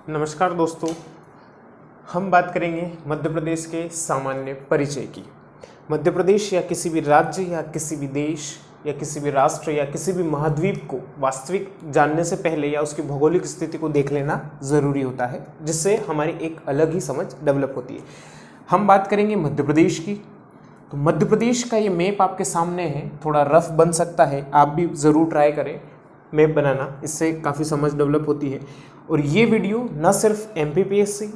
नमस्कार दोस्तों, हम बात करेंगे मध्य प्रदेश के सामान्य परिचय की। मध्य प्रदेश या किसी भी राज्य या किसी भी देश या किसी भी राष्ट्र या किसी भी महाद्वीप को वास्तविक जानने से पहले या उसकी भौगोलिक स्थिति को देख लेना ज़रूरी होता है, जिससे हमारी एक अलग ही समझ डेवलप होती है। हम बात करेंगे मध्य प्रदेश की। तो मध्य प्रदेश का ये मैप आपके सामने है, थोड़ा रफ बन सकता है, आप भी ज़रूर ट्राई करें मैप बनाना, इससे काफ़ी समझ डेवलप होती है। और ये वीडियो न सिर्फ MPPSC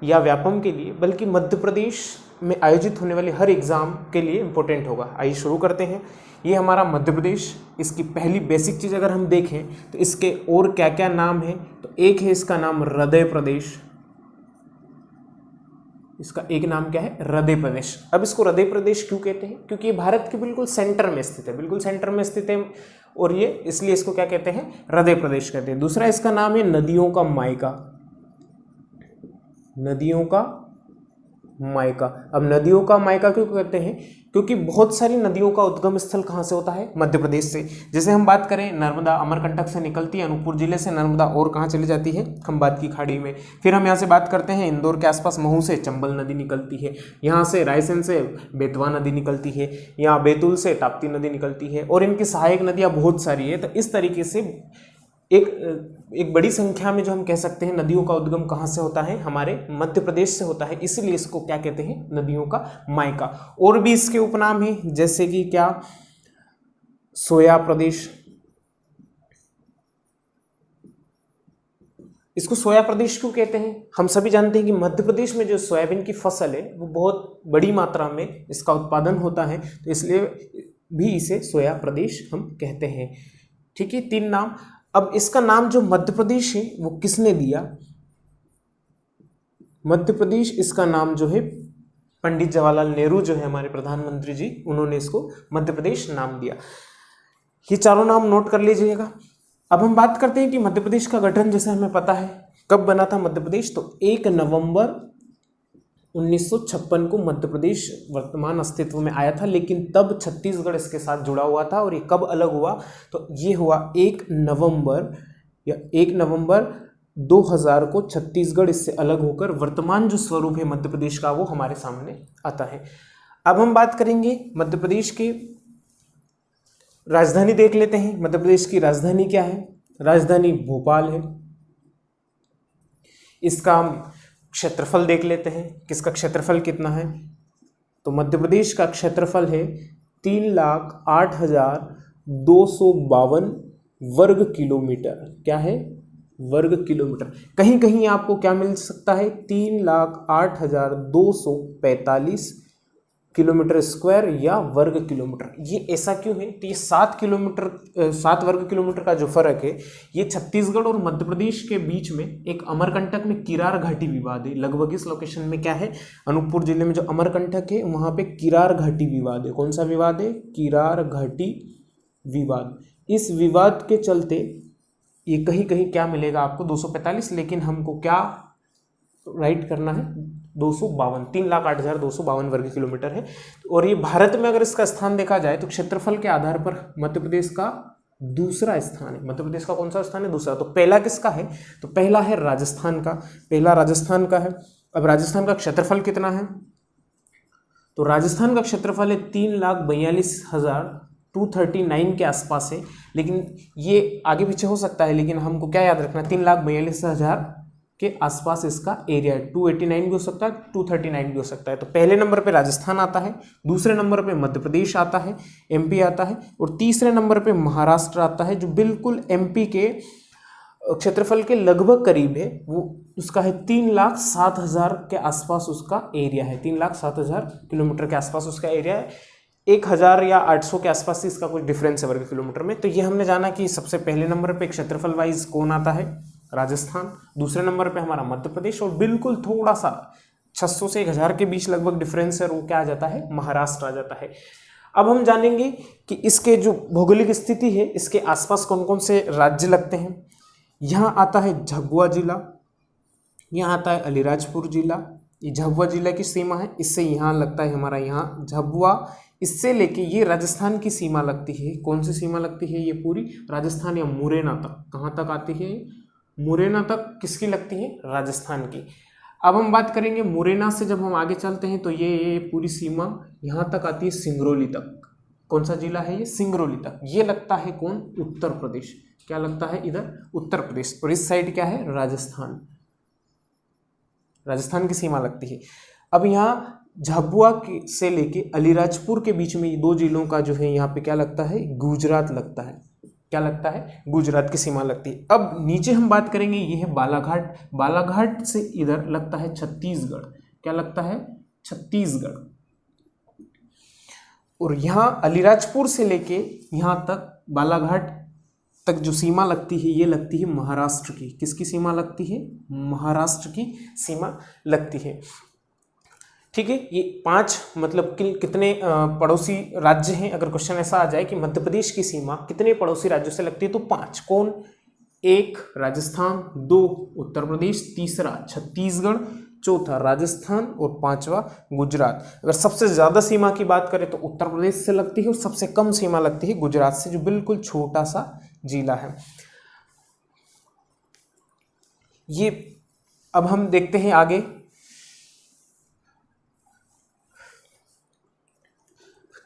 या व्यापम के लिए बल्कि मध्य प्रदेश में आयोजित होने वाले हर एग्ज़ाम के लिए इम्पोर्टेंट होगा। आइए शुरू करते हैं। ये हमारा मध्य प्रदेश, इसकी पहली बेसिक चीज़ अगर हम देखें तो इसके और क्या क्या नाम है, तो एक है इसका नाम हृदय प्रदेश। इसका एक नाम क्या है? हृदय प्रदेश। अब इसको हृदय प्रदेश क्यों कहते हैं? क्योंकि ये भारत के बिल्कुल सेंटर में स्थित है, बिल्कुल सेंटर में स्थित है, और ये इसलिए इसको क्या कहते हैं? हृदय प्रदेश कहते हैं। दूसरा इसका नाम है नदियों का मायका। नदियों का मायका। अब नदियों का मायका क्यों कहते हैं? क्योंकि बहुत सारी नदियों का उद्गम स्थल कहाँ से होता है? मध्य प्रदेश से। जैसे हम बात करें, नर्मदा अमरकंटक से निकलती है, अनूपपुर जिले से नर्मदा, और कहाँ चली जाती है? खंबात की खाड़ी में। फिर हम यहाँ से बात करते हैं, इंदौर के आसपास महू से चंबल नदी निकलती है, यहाँ से रायसेन से बेतवा नदी निकलती है, यहाँ बैतूल से ताप्ती नदी निकलती है, और इनकी सहायक नदियाँ बहुत सारी है। तो इस तरीके से एक बड़ी संख्या में जो हम कह सकते हैं नदियों का उद्गम कहाँ से होता है? हमारे मध्य प्रदेश से होता है, इसलिए इसको क्या कहते हैं? नदियों का मायका। और भी इसके उपनाम है, जैसे कि क्या? सोया प्रदेश। इसको सोया प्रदेश क्यों कहते हैं? हम सभी जानते हैं कि मध्य प्रदेश में जो सोयाबीन की फसल है वो बहुत बड़ी मात्रा में इसका उत्पादन होता है, तो इसलिए भी इसे सोया प्रदेश हम कहते हैं। ठीक है, 3 नाम। अब इसका नाम जो मध्य प्रदेश है वो किसने दिया? मध्य प्रदेश, इसका नाम जो है पंडित जवाहरलाल नेहरू जो है हमारे प्रधानमंत्री जी, उन्होंने इसको मध्य प्रदेश नाम दिया। ये चारों नाम नोट कर लीजिएगा। अब हम बात करते हैं कि मध्य प्रदेश का गठन, जैसे हमें पता है, कब बना था मध्य प्रदेश? तो 1 नवंबर 1956 को मध्य प्रदेश वर्तमान अस्तित्व में आया था, लेकिन तब छत्तीसगढ़ इसके साथ जुड़ा हुआ था। और ये कब अलग हुआ? तो ये हुआ 1 नवंबर 2000 को छत्तीसगढ़ इससे अलग होकर वर्तमान जो स्वरूप है मध्य प्रदेश का वो हमारे सामने आता है। अब हम बात करेंगे मध्य प्रदेश की राजधानी, देख लेते हैं। मध्य प्रदेश की राजधानी क्या है? राजधानी भोपाल है। इसका क्षेत्रफल देख लेते हैं, किसका क्षेत्रफल कितना है? तो मध्य प्रदेश का क्षेत्रफल है 3,08,252 वर्ग किलोमीटर। क्या है? वर्ग किलोमीटर। कहीं कहीं आपको क्या मिल सकता है? 3,08,245 किलोमीटर स्क्वायर या वर्ग किलोमीटर। ये ऐसा क्यों है? तो ये 7 वर्ग किलोमीटर का जो फर्क है, ये छत्तीसगढ़ और मध्य प्रदेश के बीच में एक अमरकंटक में किरार घाटी विवाद है। लगभग इस लोकेशन में क्या है? अनूपपुर जिले में जो अमरकंटक है वहां पे किरार घाटी विवाद है। कौन सा विवाद है? किरार घाटी विवाद। इस विवाद के चलते ये कहीं कहीं क्या मिलेगा आपको? 245, लेकिन हमको क्या राइट करना है? 252। 3,08,252 वर्ग किलोमीटर है। और ये भारत में अगर इसका स्थान देखा जाए तो क्षेत्रफल के आधार पर मध्य प्रदेश का दूसरा स्थान है। मध्य प्रदेश का कौन सा स्थान है? दूसरा। तो पहला किसका है? तो पहला है राजस्थान का। पहला राजस्थान का है। अब राजस्थान का क्षेत्रफल कितना है? तो राजस्थान का क्षेत्रफल है 3,42,239 के आसपास है, लेकिन ये आगे पीछे हो सकता है, लेकिन हमको क्या याद रखना? 3,42,000 के आसपास इसका एरिया है। 289 भी हो सकता है, 239 भी हो सकता है। तो पहले नंबर पे राजस्थान आता है, दूसरे नंबर पे मध्य प्रदेश आता है, MP आता है, और तीसरे नंबर पे महाराष्ट्र आता है, जो बिल्कुल MP के क्षेत्रफल के लगभग करीब है। वो उसका है 3,07,000 के आसपास उसका एरिया है। 3,07,000 किलोमीटर के आसपास उसका एरिया है। 1,000 या 800 के आसपास इसका कुछ डिफरेंस है वर्ग किलोमीटर में। तो ये हमने जाना कि सबसे पहले नंबर पे क्षेत्रफल वाइज कौन आता है? राजस्थान। दूसरे नंबर पे हमारा मध्य प्रदेश, और बिल्कुल थोड़ा सा 600 से 1,000 के बीच लगभग डिफरेंस है, और वो क्या आ जाता है? महाराष्ट्र आ जाता है। अब हम जानेंगे कि इसके जो भौगोलिक स्थिति है, इसके आसपास कौन कौन से राज्य लगते हैं। यहाँ आता है झाबुआ जिला, यहाँ आता है अलीराजपुर जिला। ये झाबुआ जिला की सीमा है, इससे यहाँ लगता है हमारा यहाँ झाबुआ। इससे लेके ये राजस्थान की सीमा लगती है। कौन सी सीमा लगती है? ये पूरी राजस्थान या मुरैना तक। कहाँ तक आती है? मुरैना तक किसकी लगती है? राजस्थान की। अब हम बात करेंगे मुरैना से जब हम आगे चलते हैं तो ये पूरी सीमा यहाँ तक आती है सिंगरौली तक। कौन सा जिला है ये? सिंगरौली तक। ये लगता है कौन? उत्तर प्रदेश। क्या लगता है इधर? उत्तर प्रदेश। और इस साइड क्या है? राजस्थान। राजस्थान की सीमा लगती है। अब यहाँ झाबुआ से लेके अलीराजपुर के बीच में दो जिलों का जो है यहाँ पे क्या लगता है? गुजरात लगता है। क्या लगता है? गुजरात की सीमा लगती है। अब नीचे हम बात करेंगे, ये है बालाघाट। बालाघाट से इधर लगता है छत्तीसगढ़। क्या लगता है? छत्तीसगढ़। और यहाँ अलीराजपुर से लेके यहाँ तक बालाघाट तक जो सीमा लगती है ये लगती है महाराष्ट्र की। किसकी सीमा लगती है? महाराष्ट्र की सीमा लगती है। ठीक है, ये 5 मतलब कितने पड़ोसी राज्य हैं? अगर क्वेश्चन ऐसा आ जाए कि मध्य प्रदेश की सीमा कितने पड़ोसी राज्यों से लगती है तो 5। कौन? 1 राजस्थान, 2 उत्तर प्रदेश, तीसरा छत्तीसगढ़, चौथा राजस्थान और 5वां गुजरात। अगर सबसे ज्यादा सीमा की बात करें तो उत्तर प्रदेश से लगती है और सबसे कम सीमा लगती है गुजरात से, जो बिल्कुल छोटा सा जिला है। ये अब हम देखते हैं आगे।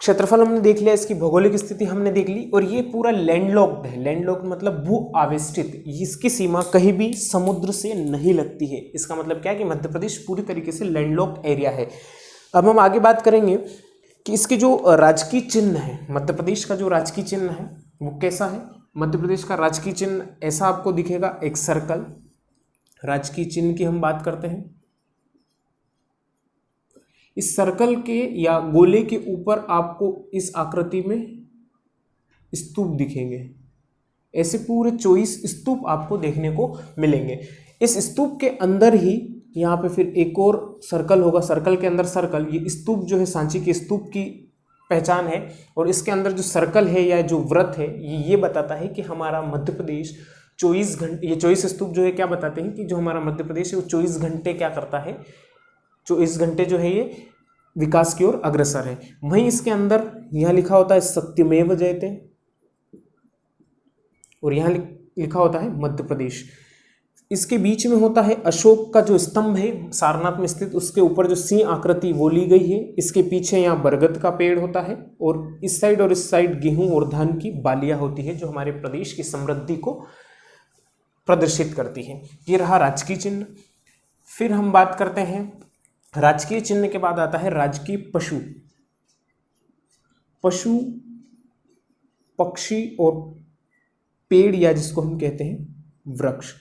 क्षेत्रफल हमने देख लिया, इसकी भौगोलिक स्थिति हमने देख ली, और ये पूरा लैंडलॉक्ड है। लैंडलॉक्ड मतलब भू आवेष्टित। इसकी सीमा कहीं भी समुद्र से नहीं लगती है। इसका मतलब क्या है कि मध्य प्रदेश पूरी तरीके से लैंडलॉक्ड एरिया है। अब हम आगे बात करेंगे कि इसके जो राजकीय चिन्ह है, मध्य प्रदेश का जो राजकीय चिन्ह है वो कैसा है? मध्य प्रदेश का राजकीय चिन्ह ऐसा आपको दिखेगा, एक सर्कल। राजकीय चिन्ह की हम बात करते हैं, इस सर्कल के या गोले के ऊपर आपको इस आकृति में स्तूप दिखेंगे। ऐसे पूरे 24 स्तूप आपको देखने को मिलेंगे। इस स्तूप के अंदर ही यहाँ पे फिर एक और सर्कल होगा, सर्कल के अंदर सर्कल। ये स्तूप जो है सांची के स्तूप की पहचान है, और इसके अंदर जो सर्कल है या जो व्रत है ये बताता है कि हमारा मध्य प्रदेश 24 घंटे, ये 24 स्तूप जो है क्या बताते हैं कि जो हमारा मध्य प्रदेश है वो 24 घंटे क्या करता है? 24 घंटे जो है ये विकास की ओर अग्रसर है। वहीं इसके अंदर यहां लिखा होता है सत्यमेव जयते, और यहां लिखा होता है मध्य प्रदेश। इसके बीच में होता है अशोक का जो स्तंभ है सारनाथ में स्थित, उसके ऊपर जो सिंह आकृति वो ली गई है। इसके पीछे यहाँ बरगद का पेड़ होता है, और इस साइड और इस साइड गेहूं और धान की बालियां होती है जो हमारे प्रदेश की समृद्धि को प्रदर्शित करती है। ये रहा राजकीय चिन्ह। फिर हम बात करते हैं, राजकीय चिन्ह के बाद आता है राजकीय पशु। पशु, पक्षी और पेड़, या जिसको हम कहते हैं वृक्ष,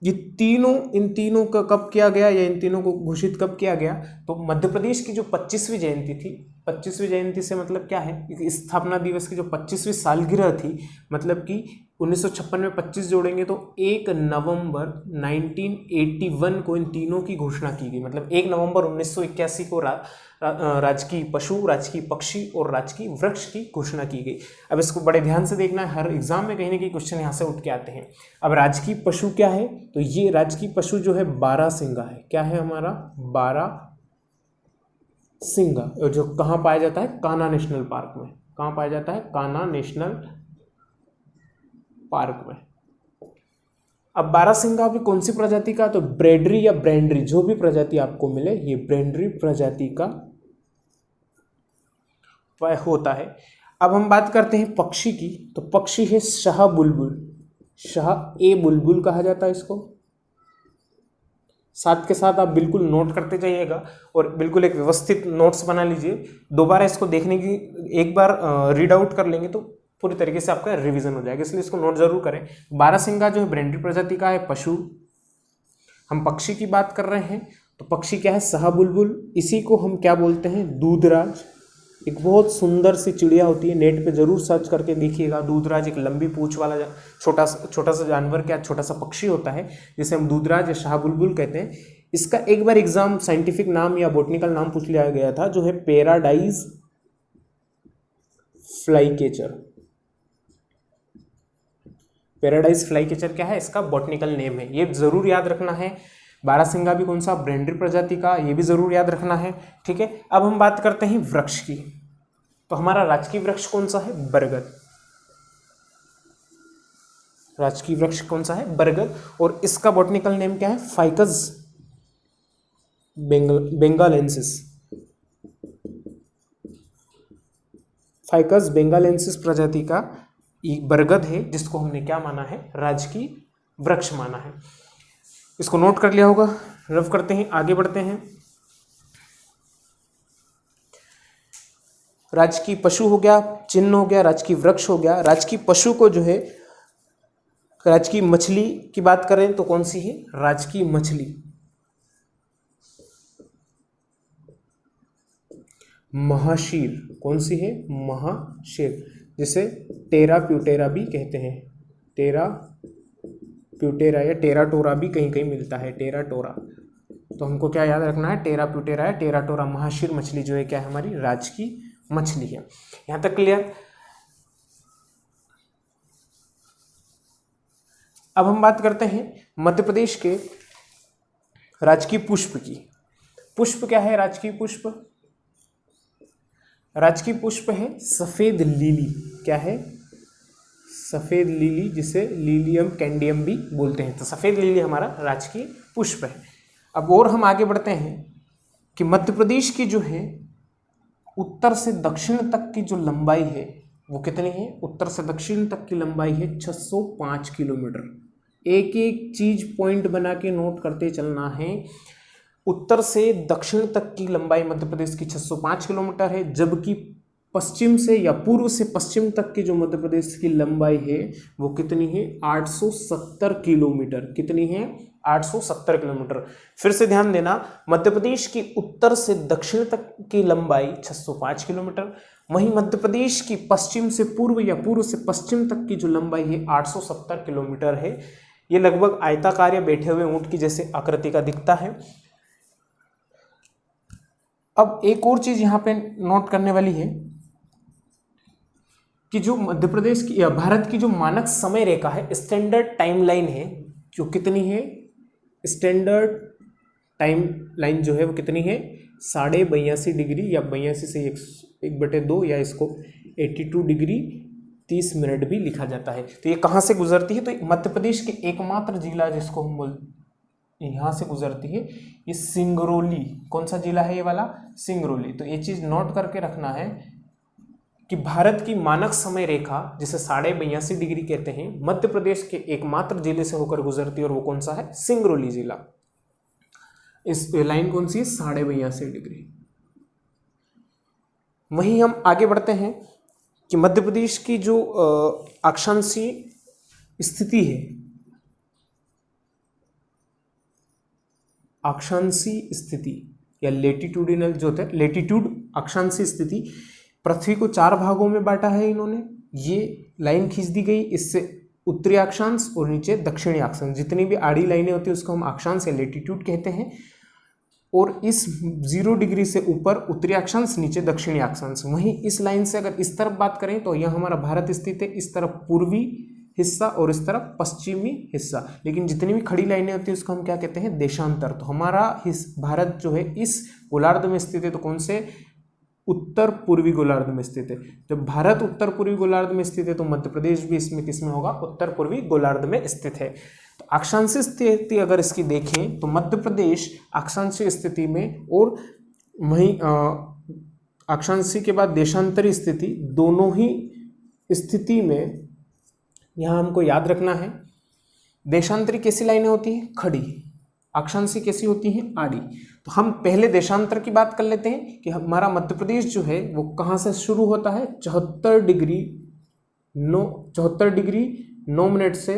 ये तीनों, इन तीनों का कब किया गया या इन तीनों को घोषित कब किया गया? तो मध्य प्रदेश की जो 25वीं जयंती थी, 25वीं जयंती से मतलब क्या है? स्थापना दिवस की जो 25वीं सालगिरह थी, मतलब कि 1956 में 25 जोड़ेंगे तो 1 नवंबर 1981 को इन तीनों की घोषणा की गई। मतलब 1 नवंबर 1981 को राजकीय पशु, राजकीय पक्षी और राजकीय वृक्ष की घोषणा की गई। अब इसको बड़े ध्यान से देखना है, हर एग्जाम में कहीं ना कहीं क्वेश्चन यहाँ से उठ के आते हैं। अब राजकीय पशु क्या है? तो ये राजकीय पशु जो है बारहसिंगा है। क्या है हमारा? बारहसिंगा, जो कहाँ पाया जाता है? कान्हा नेशनल पार्क में। कहाँ पाया जाता है? कान्हा नेशनल पार्क में। अब बारहसिंगा भी कौन सी प्रजाति का? तो ब्रेडरी या ब्रेंडरी, जो भी प्रजाति आपको मिले, ये ब्रेंडरी प्रजाति का होता है। अब हम बात करते हैं पक्षी की, तो पक्षी है शाह बुलबुल। शाह ए बुलबुल कहा जाता है इसको। साथ के साथ आप बिल्कुल नोट करते जाइएगा और बिल्कुल एक व्यवस्थित नोट्स बना लीजिए। दोबारा इसको देखने की, एक बार रीड आउट कर लेंगे तो पूरी तरीके से आपका रिवीजन हो जाएगा, इसलिए इसको नोट जरूर करें। बारहसिंगा जो है ब्रेंडरी प्रजाति का है पशु। हम पक्षी की बात कर रहे हैं तो पक्षी क्या है? शाह बुलबुल। इसी को हम क्या बोलते हैं? दूधराज। एक बहुत सुंदर सी चिड़िया होती है, नेट पे जरूर सर्च करके देखिएगा। दूधराज एक लंबी पूंछ वाला छोटा सा जानवर, क्या छोटा सा पक्षी होता है जिसे हम दूधराज या शाह बुलबुल कहते हैं। इसका एक बार एग्जाम साइंटिफिक नाम या बॉटनिकल नाम पूछ लिया गया था, जो है पैराडाइज फ्लाईकेचर। पैराडाइज फ्लाईकेचर क्या है? इसका बॉटनिकल नेम है, ये जरूर याद रखना है। बारहसिंगा भी कौन सा? ब्रेंडरी प्रजाति का, ये भी जरूर याद रखना है। ठीक है, अब हम बात करते हैं वृक्ष की। तो हमारा राजकीय वृक्ष कौन सा है? बरगद। राजकीय वृक्ष कौन सा है? बरगद। और इसका बॉटनिकल नेम क्या है? Ficus benghalensis. फाइकस बेंगालेंसिस प्रजाति का एक बरगद है जिसको हमने क्या माना है? राजकीय वृक्ष माना है। इसको नोट कर लिया होगा। रफ करते हैं, आगे बढ़ते हैं। राजकीय पशु हो गया, चिन्ह हो गया, राजकीय वृक्ष हो गया। राजकीय पशु को जो है, राजकीय मछली की बात करें तो कौन सी है? राजकीय मछली। महाशीर, कौन सी है? महाशीर, जिसे टेरा प्यूटेरा भी कहते हैं। टेरा प्यूटेरा या टेराटोरा भी कहीं कहीं मिलता है, टेराटोरा। तो हमको क्या याद रखना है? टेरा प्यूटेरा या टेराटोरा। महाशीर मछली जो है क्या है? हमारी राजकीय मछली है। यहां तक क्लियर? अब हम बात करते हैं मध्य प्रदेश के राजकीय पुष्प की। पुष्प क्या है? राजकीय पुष्प, राजकीय पुष्प है सफेद लिली। क्या है? सफेद लिली, जिसे लिलियम कैंडियम भी बोलते हैं। तो सफेद लिली हमारा राजकीय पुष्प है। अब और हम आगे बढ़ते हैं कि मध्य प्रदेश की जो है उत्तर से दक्षिण तक की जो लंबाई है वो कितनी है? उत्तर से दक्षिण तक की लंबाई है 605 किलोमीटर। एक एक चीज पॉइंट बना के नोट करते चलना है। उत्तर से दक्षिण तक की लंबाई मध्य प्रदेश की 605 किलोमीटर है, जबकि पश्चिम से या पूर्व से पश्चिम तक की जो मध्य प्रदेश की लंबाई है वो कितनी है? 870 किलोमीटर। कितनी है? 870 किलोमीटर। फिर से ध्यान देना, मध्य प्रदेश की उत्तर से दक्षिण तक की लंबाई 605 किलोमीटर, वहीं मध्य प्रदेश की पश्चिम से पूर्व या पूर्व से पश्चिम तक की जो लंबाई है 870 किलोमीटर है। ये लगभग आयताकार या बैठे हुए ऊंट की जैसे आकृति का दिखता है। अब एक और चीज यहां पे नोट करने वाली है कि जो मध्य प्रदेश की या भारत की जो मानक समय रेखा है, स्टैंडर्ड टाइमलाइन है, जो कितनी है? स्टैंडर्ड टाइमलाइन जो है वो कितनी है? 82.5 डिग्री या 82 से 1/2 या इसको 82 डिग्री 30 मिनट भी लिखा जाता है। तो ये कहाँ से गुजरती है? तो मध्य प्रदेश के एकमात्र जिला जिसको हम बोलते, यहाँ से गुजरती है, ये सिंगरौली। कौन सा जिला है ये वाला? सिंगरौली। तो ये चीज नोट करके रखना है कि भारत की मानक समय रेखा जिसे 82.5 डिग्री कहते हैं, मध्य प्रदेश के एकमात्र जिले से होकर गुजरती है, और वो कौन सा है? सिंगरौली जिला। इस लाइन कौन सी है? 82.5 डिग्री। वहीं हम आगे बढ़ते हैं कि मध्य प्रदेश की जो अक्षांशीय स्थिति है, अक्षांशीय स्थिति या लेटिट्यूडिनल जो होता है, लेटिट्यूड अक्षांशीय स्थिति, पृथ्वी को 4 भागों में बांटा है इन्होंने। ये लाइन खींच दी गई, इससे उत्तरी अक्षांश और नीचे दक्षिणी अक्षांश, जितनी भी आड़ी लाइनें होती है उसको हम अक्षांश या लेटिट्यूड कहते हैं। और इस 0 डिग्री से ऊपर उत्तरी अक्षांश, नीचे दक्षिणी अक्षांश। वहीं इस लाइन से अगर इस तरफ बात करें तो यह हमारा भारत स्थित है, इस तरफ पूर्वी हिस्सा और इस तरफ पश्चिमी हिस्सा। लेकिन जितनी भी खड़ी लाइनें होती है उसको हम क्या कहते हैं? देशांतर। तो हमारा भारत जो है इस गोलार्ध में स्थित है, तो कौन से? उत्तर पूर्वी गोलार्ध में स्थित है। जब भारत उत्तर पूर्वी गोलार्ध में स्थित है तो मध्य प्रदेश भी इसमें किसमें होगा? उत्तर पूर्वी गोलार्ध में स्थित है। तो अक्षांशीय स्थिति अगर इसकी देखें तो मध्य प्रदेश अक्षांशीय स्थिति में, और वहीं अक्षांशीय के बाद देशांतरी स्थिति, दोनों ही स्थिति में यहाँ हमको याद रखना है। देशांतरी कैसी लाइनें होती हैं? खड़ी। अक्षांशीय कैसी होती हैं? आड़ी। तो हम पहले देशांतर की बात कर लेते हैं कि हमारा मध्य प्रदेश जो है वो कहाँ से शुरू होता है? 74 डिग्री 9 मिनट से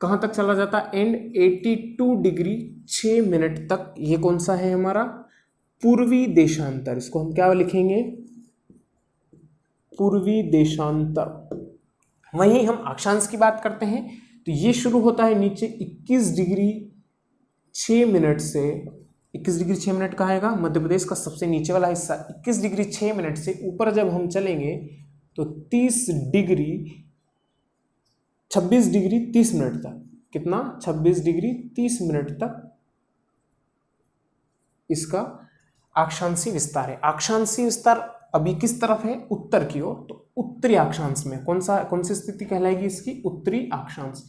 कहाँ तक चला जाता है? एंड 82 डिग्री 6 मिनट तक। ये कौन सा है हमारा? पूर्वी देशांतर। इसको हम क्या लिखेंगे? पूर्वी देशांतर। वहीं हम अक्षांश की बात करते हैं तो ये शुरू होता है नीचे 21 डिग्री 6 मिनट से। 21 डिग्री 6 मिनट कहाँ आएगा? मध्य प्रदेश का सबसे नीचे वाला हिस्सा। 21 डिग्री 6 मिनट से ऊपर जब हम चलेंगे तो 26 डिग्री 30 मिनट तक। कितना? 26 डिग्री 30 मिनट तक इसका अक्षांशीय विस्तार है। अक्षांशीय विस्तार अभी किस तरफ है? उत्तर की ओर। तो उत्तरी अक्षांश में। कौन सी स्थिति कहलाएगी इसकी? उत्तरी अक्षांश।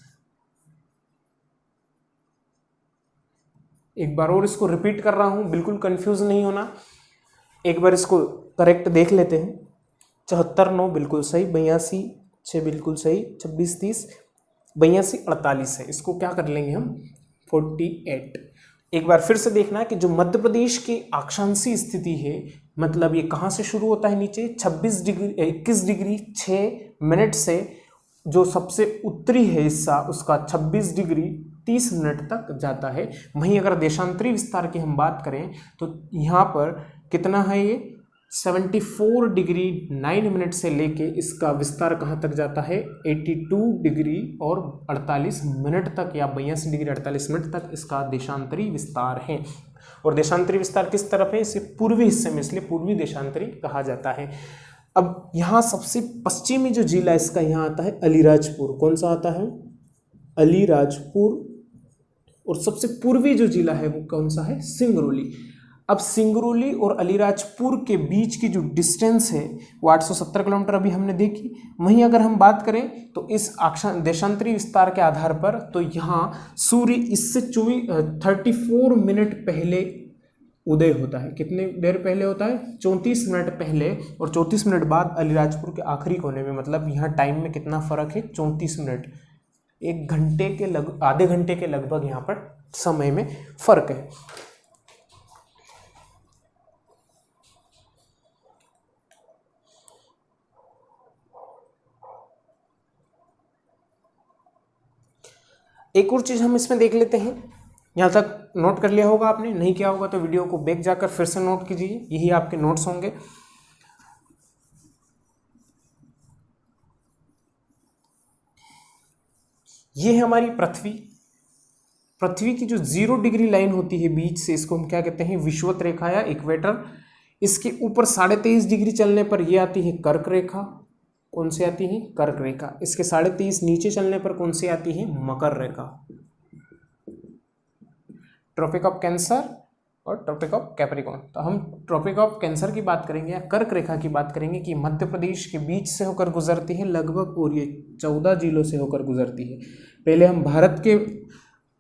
एक बार और इसको रिपीट कर रहा हूं, बिल्कुल कंफ्यूज नहीं होना। एक बार इसको करेक्ट देख लेते हैं। 74 9 बिल्कुल सही, 82 6 बिल्कुल सही, 26 30, 82 48 है। इसको क्या कर लेंगे हम? 48। एक बार फिर से देखना है कि जो मध्य प्रदेश की अक्षांशीय स्थिति है, मतलब ये कहाँ से शुरू होता है? नीचे 21 डिग्री 6 मिनट से जो सबसे उत्तरी है हिस्सा उसका 26 डिग्री 30 मिनट तक जाता है। वहीं अगर देशांतरी विस्तार की हम बात करें तो यहाँ पर कितना है? ये 74 डिग्री 9 मिनट से लेके इसका विस्तार कहाँ तक जाता है? 82 डिग्री और 48 मिनट तक, या 82 डिग्री 48 मिनट तक इसका देशांतरी विस्तार है। और देशांतरी विस्तार किस तरफ है? इसे पूर्वी हिस्से में, इसलिए पूर्वी देशांतरी कहा जाता है। अब यहाँ सबसे पश्चिमी जो जिला इसका यहाँ आता है अलीराजपुर। कौन सा आता है? अलीराजपुर। और सबसे पूर्वी जो जिला है वो कौन सा है? सिंगरौली। अब सिंगरौली और अलीराजपुर के बीच की जो डिस्टेंस है वो 870 किलोमीटर अभी हमने देखी। वहीं अगर हम बात करें तो इस देशांतरी विस्तार के आधार पर तो यहाँ सूर्य इससे 34 मिनट पहले उदय होता है। कितने देर पहले होता है? 34 मिनट पहले, और 34 मिनट बाद अलीराजपुर के आखिरी कोने में। मतलब यहाँ टाइम में कितना फर्क है? 34 मिनट। एक घंटे के आधे घंटे के लगभग यहाँ पर समय में फर्क है। एक और चीज हम इसमें देख लेते हैं। यहाँ तक नोट कर लिया होगा आपने, नहीं किया होगा तो वीडियो को बैक जाकर फिर से नोट कीजिए, यही आपके नोट्स होंगे। ये है हमारी पृथ्वी। पृथ्वी की जो 0 डिग्री लाइन होती है बीच से, इसको हम क्या कहते हैं? विषुवत रेखा या इक्वेटर। इसके ऊपर 23.5 डिग्री चलने पर ये आती है कर्क रेखा। कौन सी आती है? कर्क रेखा। इसके 23.5 नीचे चलने पर कौन सी आती है? मकर रेखा। ट्रॉपिक ऑफ कैंसर और ट्रॉपिक ऑफ कैप्रिकॉर्न। तो हम ट्रॉपिक ऑफ कैंसर की बात करेंगे या कर्क रेखा की बात करेंगे कि मध्य प्रदेश के बीच से होकर गुजरती है लगभग, और ये 14 जिलों से होकर गुजरती है। पहले हम भारत के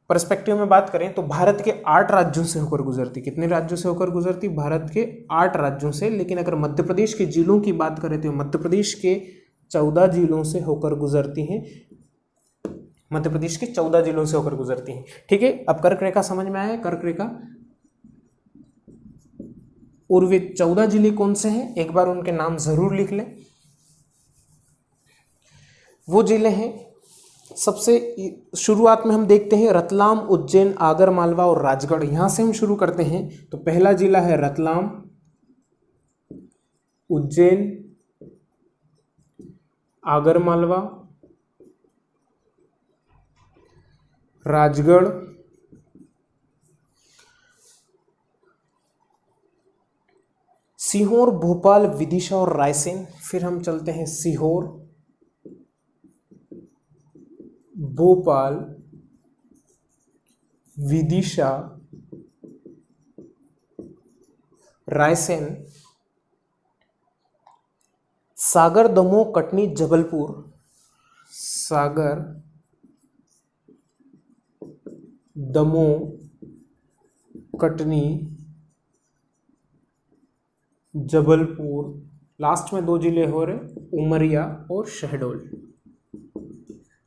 पर्सपेक्टिव में बात करें तो भारत के 8 राज्यों से होकर गुजरती। कितने राज्यों से होकर गुजरती? भारत के 8 राज्यों से। लेकिन अगर मध्य प्रदेश के जिलों की बात करें तो मध्य प्रदेश के 14 जिलों से होकर गुजरती हैं। मध्य प्रदेश के 14 जिलों से होकर गुजरती हैं। ठीक है, अब कर्क रेखा समझ में आया? कर्क रेखा। और वे 14 जिले कौन से हैं? एक बार उनके नाम जरूर लिख लें। वो जिले हैं, सबसे शुरुआत में हम देखते हैं रतलाम, उज्जैन, आगर मालवा और राजगढ़। यहां से हम शुरू करते हैं। तो पहला जिला है रतलाम, उज्जैन, आगर मालवा, राजगढ़, सीहोर, भोपाल, विदिशा और रायसेन। फिर हम चलते हैं सीहोर, भोपाल, विदिशा, रायसेन, सागर, दमोह, कटनी, जबलपुर। सागर, दमोह, कटनी, जबलपुर। लास्ट में 2 जिले हो रहे, उमरिया और शहडोल।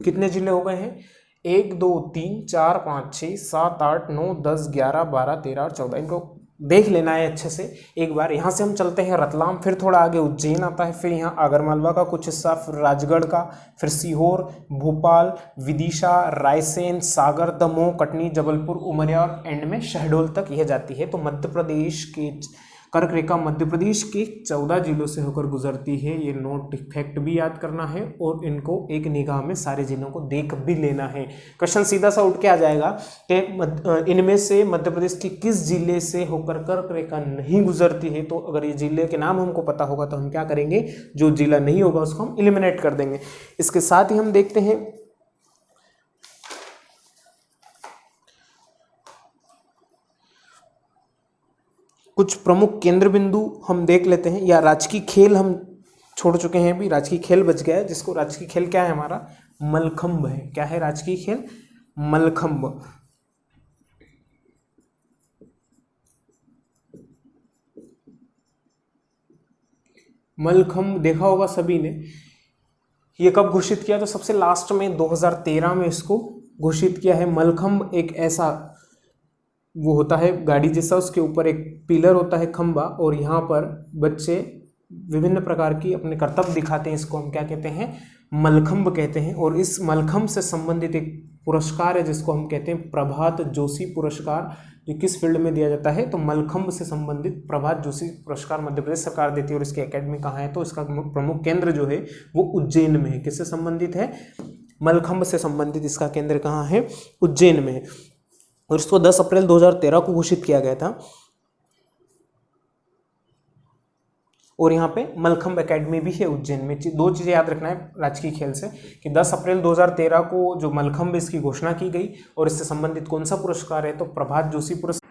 कितने जिले हो गए हैं? 1 2 3 4 5 6 7 8 9 10 11 12 13 और 14। इनको देख लेना है अच्छे से एक बार। यहाँ से हम चलते हैं रतलाम, फिर थोड़ा आगे उज्जैन आता है, फिर यहाँ आगरमालवा का कुछ हिस्सा, फिर राजगढ़ का, फिर सीहोर, भोपाल, विदिशा, रायसेन, सागर, दमोह, कटनी, जबलपुर, उमरिया और एंड में शहडोल तक यह जाती है। तो मध्य प्रदेश की कर्क रेखा मध्य प्रदेश के 14 जिलों से होकर गुजरती है। ये नोट फैक्ट भी याद करना है और इनको एक निगाह में सारे जिलों को देख भी लेना है। क्वेश्चन सीधा सा उठ के आ जाएगा कि इनमें से मध्य प्रदेश के किस जिले से होकर कर्क रेखा नहीं गुजरती है। तो अगर ये जिले के नाम हमको पता होगा तो हम क्या करेंगे? जो जिला नहीं होगा उसको हम एलिमिनेट कर देंगे। इसके साथ ही हम देखते हैं कुछ प्रमुख केंद्र बिंदु हम देख लेते हैं, या राजकीय खेल हम छोड़ चुके हैं अभी। राजकीय खेल बच गया है, जिसको राजकीय खेल क्या है हमारा, मलखंभ है। क्या है राजकीय खेल, मलखंभ। मलखंभ देखा होगा सभी ने। ये कब घोषित किया, तो सबसे लास्ट में 2013 में इसको घोषित किया है। मलखंभ एक ऐसा वो होता है गाड़ी जैसा, उसके ऊपर एक पिलर होता है, खंबा, और यहाँ पर बच्चे विभिन्न प्रकार की अपने कर्तव्य दिखाते हैं। इसको हम क्या कहते हैं, मलखंभ कहते हैं। और इस मलखंभ से संबंधित एक पुरस्कार है जिसको हम कहते हैं प्रभात जोशी पुरस्कार, जो किस फील्ड में दिया जाता है, तो मलखंभ से संबंधित प्रभात जोशी पुरस्कार मध्य प्रदेश सरकार देती है। और इसकी एकेडमी कहाँ है, तो इसका प्रमुख केंद्र जो है वो उज्जैन में है। किससे संबंधित है, मलखंभ से संबंधित इसका केंद्र कहाँ है, उज्जैन में है। और इसको 10 अप्रैल 2013 को घोषित किया गया था। और यहाँ पे मलखंभ एकेडमी भी है उज्जैन में। दो चीज़ें याद रखना है राजकीय खेल से, कि 10 अप्रैल 2013 को जो मलखंभ इसकी घोषणा की गई, और इससे संबंधित कौन सा पुरस्कार है, तो प्रभात जोशी पुरस्कार।